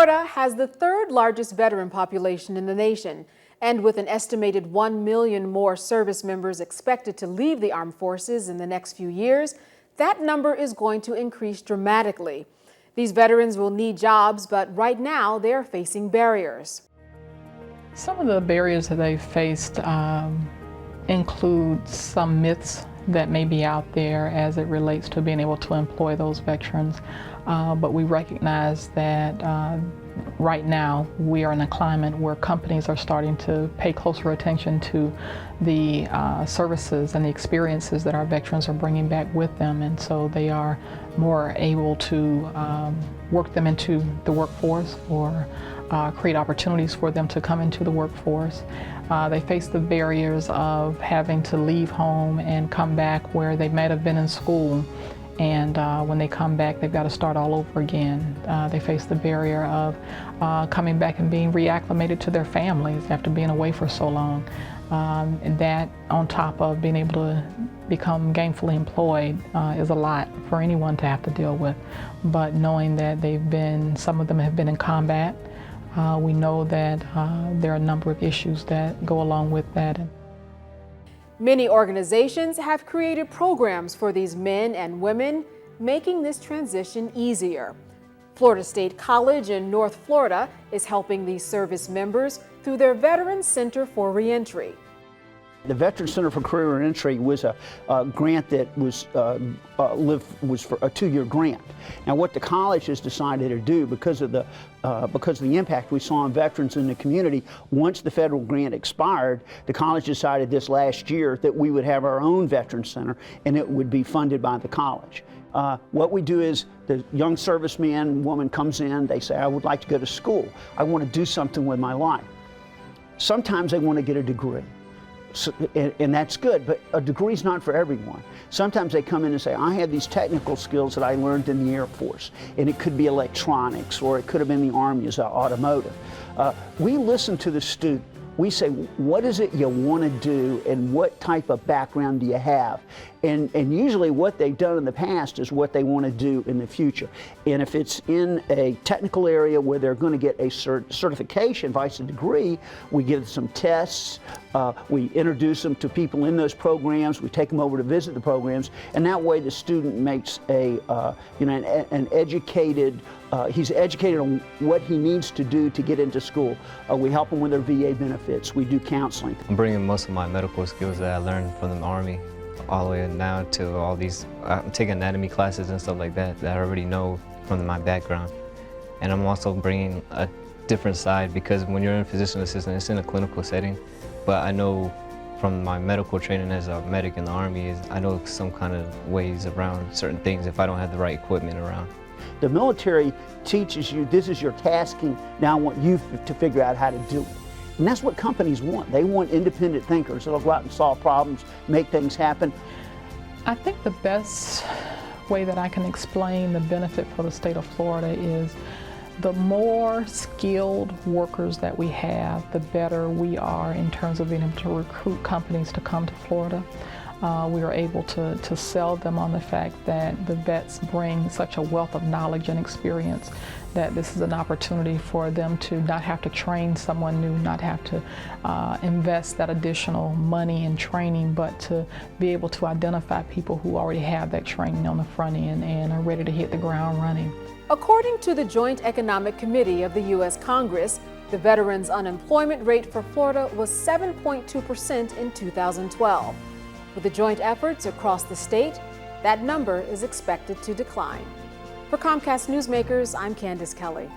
Florida has the third largest veteran population in the nation, and with an estimated 1 million more service members expected to leave the armed forces in the next few years, that number is going to increase dramatically. These veterans will need jobs, but right now they're facing barriers. Some of the barriers that they've faced include some myths that may be out there as it relates to being able to employ those veterans. But we recognize that right now we are in a climate where companies are starting to pay closer attention to the services and the experiences that our veterans are bringing back with them, and so they are more able to work them into the workforce or create opportunities for them to come into the workforce. They face the barriers of having to leave home and come back where they might have been in school, and when they come back they've got to start all over again. They face the barrier of coming back and being reacclimated to their families after being away for so long. And that, on top of being able to become gainfully employed, is a lot for anyone to have to deal with. But knowing that some of them have been in combat, we know that there are a number of issues that go along with that. Many organizations have created programs for these men and women, making this transition easier. Florida State College in North Florida is helping these service members through their Veterans Center for Reentry. The Veterans Center for Career Reentry was a grant that was for a 2-year grant. Now, what the college has decided to do, because of the impact we saw on veterans in the community, once the federal grant expired, the college decided this last year that we would have our own Veterans Center, and it would be funded by the college. What we do is the young serviceman, woman comes in, they say, I would like to go to school. I want to do something with my life. Sometimes they want to get a degree. So, and that's good, but a degree is not for everyone. Sometimes they come in and say, I have these technical skills that I learned in the Air Force, and it could be electronics, or it could have been the Army as automotive. We listen to the student. We say, what is it you want to do, and what type of background do you have? And usually what they've done in the past is what they want to do in the future. And if it's in a technical area where they're going to get a certification, vice a degree, we give them some tests, we introduce them to people in those programs, we take them over to visit the programs, and that way the student makes an educated, he's educated on what he needs to do to get into school. We help them with their VA benefits, we do counseling. I'm bringing most of my medical skills that I learned from the Army all the way now to all these, I'm taking anatomy classes and stuff like that I already know from my background. And I'm also bringing a different side, because when you're in physician assistant, it's in a clinical setting. But I know from my medical training as a medic in the Army, I know some kind of ways around certain things if I don't have the right equipment around. The military teaches you, this is your tasking, now I want you to figure out how to do it. And that's what companies want. They want independent thinkers that'll go out and solve problems, make things happen. I think the best way that I can explain the benefit for the state of Florida is the more skilled workers that we have, the better we are in terms of being able to recruit companies to come to Florida. We are able to sell them on the fact that the vets bring such a wealth of knowledge and experience that this is an opportunity for them to not have to train someone new, not have to invest that additional money in training, but to be able to identify people who already have that training on the front end and are ready to hit the ground running. According to the Joint Economic Committee of the U.S. Congress, the veterans' unemployment rate for Florida was 7.2% in 2012. With the joint efforts across the state, that number is expected to decline. For Comcast Newsmakers, I'm Candace Kelly.